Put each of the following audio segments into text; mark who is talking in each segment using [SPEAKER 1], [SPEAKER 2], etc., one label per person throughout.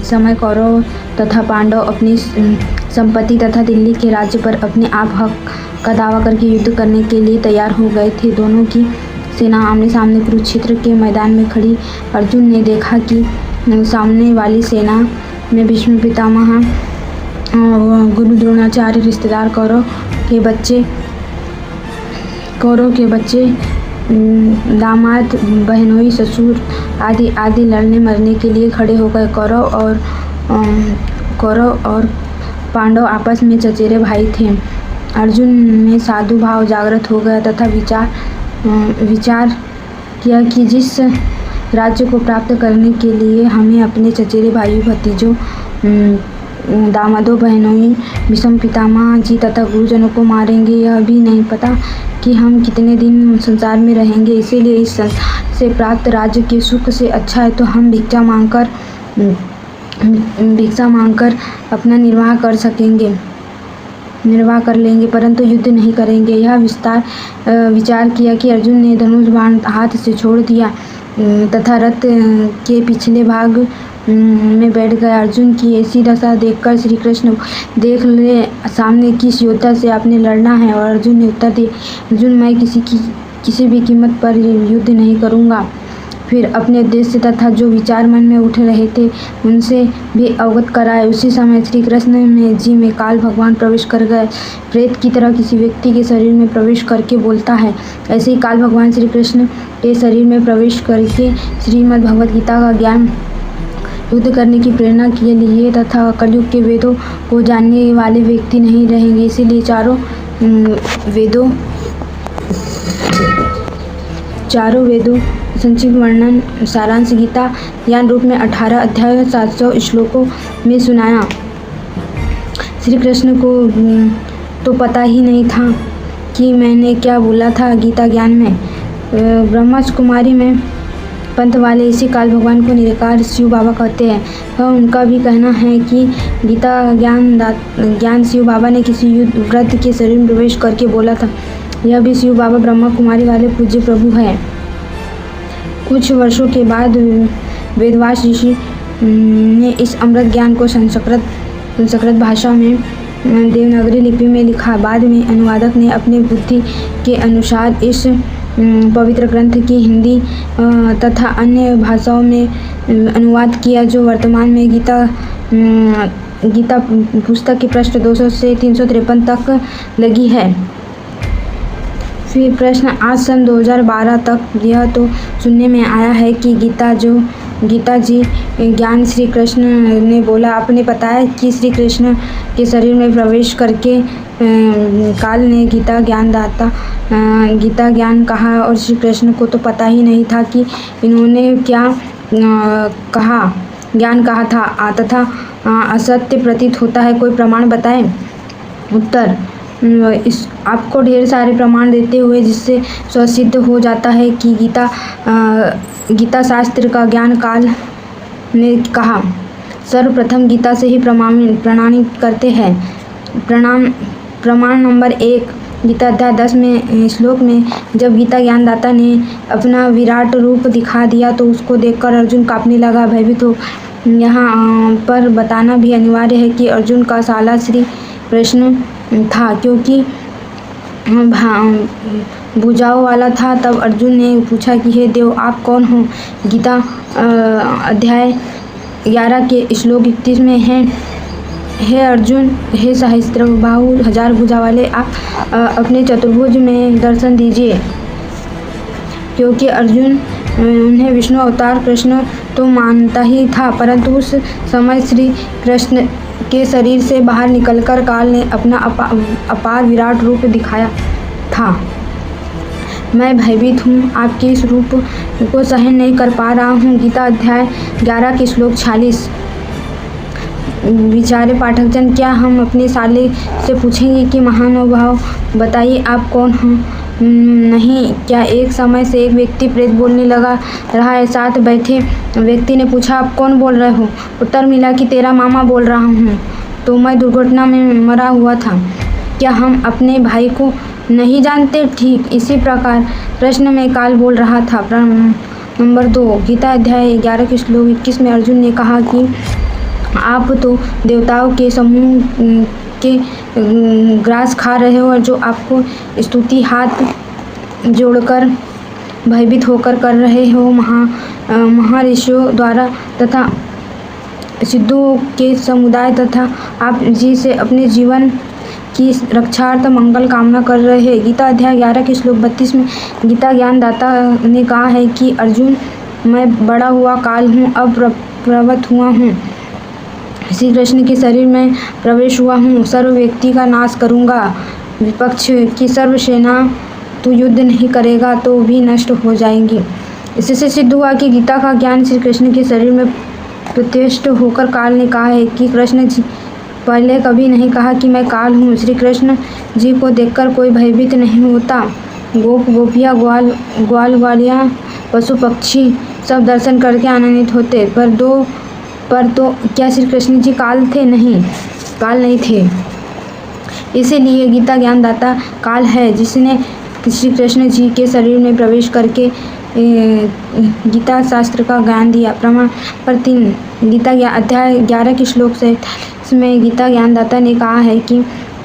[SPEAKER 1] समय कौरव तथा पांडव अपनी संपत्ति तथा दिल्ली के राज्य पर अपने आप हक का दावा करके युद्ध करने के लिए तैयार हो गए थे। दोनों की सेना आमने सामने कुरुक्षेत्र के मैदान में खड़ी। अर्जुन ने देखा कि सामने वाली सेना में भीष्म पितामह, गुरु द्रोणाचार्य, रिश्तेदार कौरव के बच्चे, दामाद, बहनोई, ससुर आदि लड़ने मरने के लिए खड़े हो गए। कौरव और पांडव आपस में चचेरे भाई थे। अर्जुन में साधु भाव जागृत हो गया तथा विचार किया कि जिस राज्य को प्राप्त करने के लिए हमें अपने चचेरे भाइयों, भतीजों, दामादों, बहनोई, भीष्म पितामह जी तथा गुरुजनों को मारेंगे, यह भी नहीं पता कि हम कितने दिन संसार में रहेंगे। इसीलिए इस संसार से प्राप्त राज्य के सुख से अच्छा है तो हम भिक्षा मांगकर अपना निर्वाह कर लेंगे, परंतु युद्ध नहीं करेंगे। यह विचार किया कि अर्जुन ने धनुष बाण हाथ से छोड़ दिया तथा रथ के पिछले भाग में बैठ गया। अर्जुन की ऐसी दशा देखकर श्री कृष्ण, देख ले सामने किस योद्धा से आपने लड़ना है। और अर्जुन ने उत्तर दिया, अर्जुन, मैं किसी भी कीमत पर युद्ध नहीं करूँगा। फिर अपने उद्देश्य तथा जो विचार मन में उठ रहे थे उनसे भी अवगत कराए। उसी समय श्री कृष्ण में काल भगवान प्रवेश कर गए। प्रेत की तरह किसी व्यक्ति के शरीर में प्रवेश करके बोलता है, ऐसे ही काल भगवान श्री कृष्ण के शरीर में प्रवेश करके श्रीमद् भगवद गीता का ज्ञान युद्ध करने की प्रेरणा के लिए तथा कलयुग के वेदों को जानने वाले व्यक्ति नहीं रहेंगे। इसीलिए चारों वेदों संक्षिप्त वर्णन सारांश गीता ज्ञान रूप में 18 अध्याय 700 श्लोकों में सुनाया। श्री कृष्ण को तो पता ही नहीं था कि मैंने क्या बोला था गीता ज्ञान में। ब्रह्मच कुमारी में पंथ वाले इसी काल भगवान को निराकार शिव बाबा कहते हैं। उनका भी कहना है कि गीता ज्ञान शिव बाबा ने किसी वृद्ध के शरीर में प्रवेश करके बोला था। यह भी शिव बाबा ब्रह्मा कुमारी वाले पूज्य प्रभु हैं। कुछ वर्षों के बाद वेदव्यास ऋषि ने इस अमृत ज्ञान को संस्कृत भाषा में देवनागरी लिपि में लिखा। बाद में अनुवादक ने अपनी बुद्धि के अनुसार इस पवित्र ग्रंथ की हिंदी तथा अन्य भाषाओं में अनुवाद किया, जो वर्तमान में गीता पुस्तक की पृष्ठ 200 से 353 तक लगी है। फिर प्रश्न, आज सन 2012 तक यह तो सुनने में आया है कि गीता जी ज्ञान श्री कृष्ण ने बोला। आपने बताया कि श्री कृष्ण के शरीर में प्रवेश करके काल ने गीता ज्ञान कहा और श्री कृष्ण को तो पता ही नहीं था कि इन्होंने क्या ज्ञान कहा था तथा असत्य प्रतीत होता है। कोई प्रमाण बताएं। उत्तर, आपको ढेर सारे प्रमाण देते हुए जिससे स्वसिद्ध हो जाता है कि गीता शास्त्र का ज्ञान काल ने कहा। सर्वप्रथम गीता से ही प्रमाणित करते हैं। प्रमाण नंबर 1, गीता अध्याय 10 में श्लोक में जब गीता ज्ञानदाता ने अपना विराट रूप दिखा दिया तो उसको देखकर अर्जुन कांपने लगा, भयभीत हो। यहाँ पर बताना भी अनिवार्य है कि अर्जुन का साला श्री कृष्ण था, क्योंकि भुजाओं वाला था। तब अर्जुन ने पूछा कि हे देव, आप कौन हो? गीता अध्याय 11 के श्लोक 31 में है, हे अर्जुन, हे सहस्त्रबाहु, 1000 भुजा वाले, आप अपने चतुर्भुज में दर्शन दीजिए। क्योंकि अर्जुन उन्हें विष्णु अवतार कृष्ण तो मानता ही था, परंतु उस समय श्री कृष्ण के शरीर से बाहर निकलकर काल ने अपना अपार विराट रूप दिखाया था। मैं भयभीत हूँ, आपके इस रूप को सहन नहीं कर पा रहा हूँ। गीता अध्याय 11 के श्लोक 46। विचारे पाठकजन, क्या हम अपने साले से पूछेंगे कि महानुभाव बताइए आप कौन हो? नहीं, क्या एक समय से एक व्यक्ति प्रेत बोलने लगा रहा है। साथ बैठे व्यक्ति ने पूछा, आप कौन बोल रहे हो? उत्तर मिला कि तेरा मामा बोल रहा हूँ, तो मैं दुर्घटना में मरा हुआ था। क्या हम अपने भाई को नहीं जानते? ठीक इसी प्रकार प्रश्न में काल बोल रहा था। नंबर 2, गीता अध्याय 11 के श्लोक 21 में अर्जुन ने कहा कि आप तो देवताओं के समूह के ग्रास खा रहे हो और जो आपको स्तुति हाथ जोड़कर भयभीत होकर कर रहे हो महर्षियों द्वारा तथा सिद्धों के समुदाय तथा आप जी से अपने जीवन की रक्षार्थ मंगल कामना कर रहे हैं। गीता अध्याय 11 के श्लोक 32 में गीता ज्ञानदाता ने कहा है कि अर्जुन, मैं बड़ा हुआ काल हूँ, अब प्रवत हुआ हूँ, श्री कृष्ण के शरीर में प्रवेश हुआ हूँ, सर्व व्यक्ति का नाश करूँगा, विपक्ष की सर्व सेना तू युद्ध नहीं करेगा तो भी नष्ट हो जाएंगी। इससे सिद्ध हुआ कि गीता का ज्ञान श्री कृष्ण के शरीर में प्रत्यक्ष होकर काल ने कहा है कि कृष्ण जी पहले कभी नहीं कहा कि मैं काल हूँ। श्री कृष्ण जी को देखकर कोई भयभीत नहीं होता। गोप गोपियाँ ग्वाल ग्वालियाँ पशु पक्षी सब दर्शन करके आनंदित होते, पर तो क्या श्री कृष्ण जी काल थे? नहीं, काल नहीं थे। इसीलिए गीता ज्ञानदाता काल है, जिसने श्री कृष्ण जी के शरीर में प्रवेश करके गीता शास्त्र का ज्ञान दिया। प्रमाण पर 3 गीता अध्याय 11 के श्लोक से में गीता ज्ञानदाता ने कहा है कि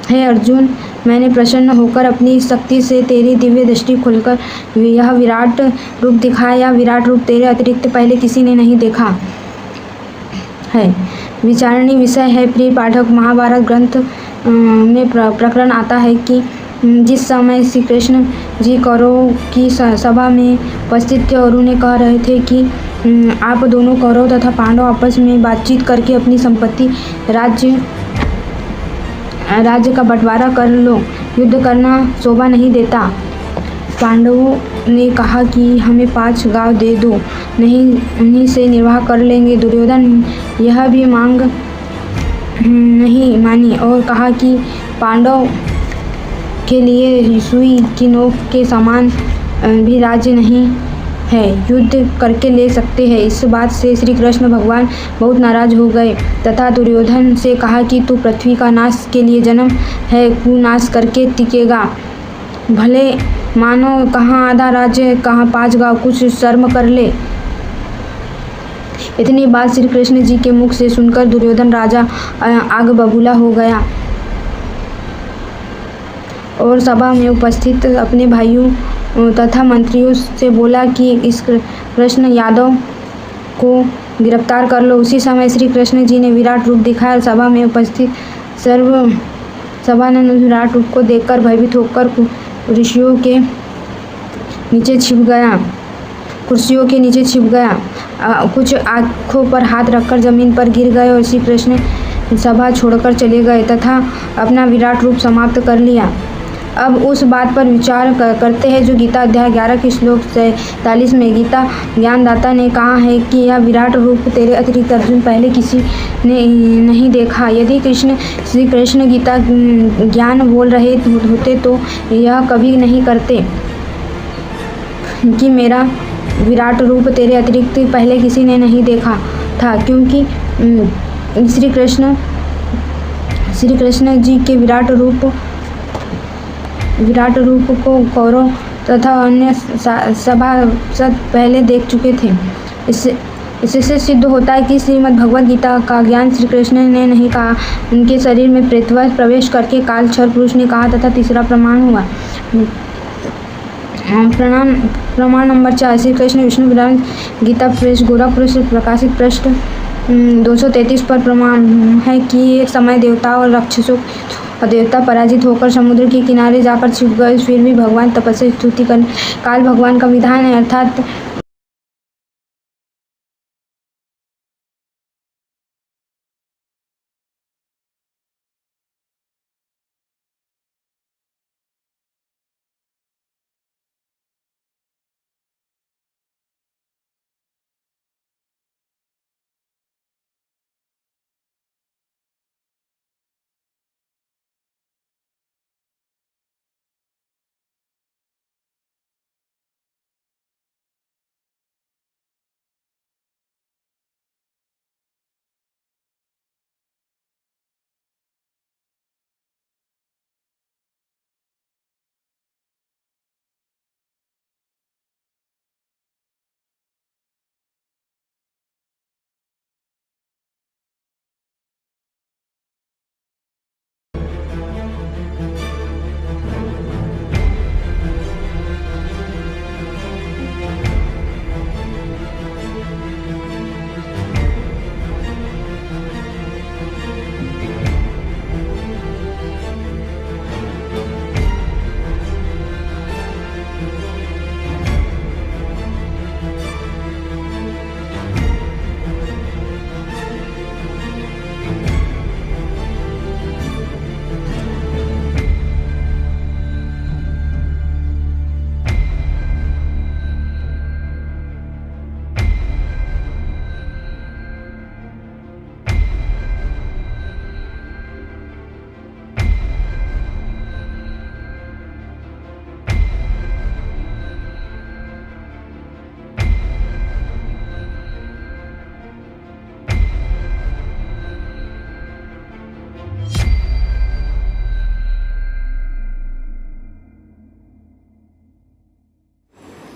[SPEAKER 1] हे अर्जुन, मैंने प्रसन्न होकर अपनी शक्ति से तेरी दिव्य दृष्टि खोलकर यह विराट रूप दिखाया। यह विराट रूप तेरे अतिरिक्त पहले किसी ने नहीं देखा है। विचारणीय विषय है प्रिय पाठक, महाभारत ग्रंथ में प्रकरण आता है कि जिस समय श्री कृष्ण जी कौरवों की सभा में उपस्थित थे और उन्हें कह रहे थे कि आप दोनों कौरव तथा पांडव आपस में बातचीत करके अपनी संपत्ति राज्य का बंटवारा कर लो, युद्ध करना शोभा नहीं देता। पांडवों ने कहा कि हमें 5 गांव दे दो, नहीं उन्हीं से निर्वाह कर लेंगे। दुर्योधन यह भी मांग नहीं मानी और कहा कि पांडव के लिए सुई की नोक के समान भी राज्य नहीं है, युद्ध करके ले सकते हैं। इस बात से श्री कृष्ण भगवान बहुत नाराज हो गए तथा दुर्योधन से कहा कि तू पृथ्वी का नाश के लिए जन्म है, कुनाश करके टिकेगा। भले मानो कहाँ आधा राज्य, कहाँ 5 गांव, कुछ शर्म कर ले। इतनी बात श्री कृष्ण जी के मुख से सुनकर दुर्योधन राजा आग बबूला हो गया और सभा में उपस्थित अपने भाइयों तथा मंत्रियों से बोला कि इस कृष्ण यादव को गिरफ्तार कर लो। उसी समय श्री कृष्ण जी ने विराट रूप दिखाया। सभा में उपस्थित सर्व सभानंद विराट रूप को देखकर भयभीत होकर ऋषियों के नीचे छिप गया, कुर्सियों के नीचे छिप गया। कुछ आंखों पर हाथ रखकर जमीन पर गिर गए और श्री कृष्ण सभा छोड़कर चले गए तथा अपना विराट रूप समाप्त कर लिया। अब उस बात पर विचार करते हैं जो गीता अध्याय 11 के श्लोक 43 में गीता ज्ञानदाता ने कहा है कि यह विराट रूप तेरे अतिरिक्त अर्जुन पहले किसी ने नहीं देखा। यदि श्री कृष्ण गीता ज्ञान बोल रहे होते तो यह कभी नहीं करते कि मेरा विराट रूप तेरे अतिरिक्त पहले किसी ने नहीं देखा था, क्योंकि श्री कृष्ण जी के विराट रूप को कौरव तथा अन्य सभासद पहले देख चुके थे। इससे सिद्ध होता है कि श्रीमद् भगवद गीता का ज्ञान श्री कृष्ण ने नहीं कहा, उनके शरीर में प्रेतवश प्रवेश करके काल क्षर पुरुष ने कहा तथा तीसरा प्रमाण हुआ। प्रमाण नंबर 4 श्री कृष्ण विष्णु पुराण गीता प्रेस गोरखपुर से प्रकाशित पृष्ठ 233 पर प्रमाण है कि एक समय देवता और राक्षसों और देवता पराजित होकर समुद्र के किनारे जाकर छिप गए, फिर भी भगवान तपस्या स्तुति करने काल भगवान का विधान है, अर्थात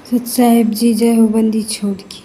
[SPEAKER 1] सच साहेब जी, जय हो बंदी छोड़ की।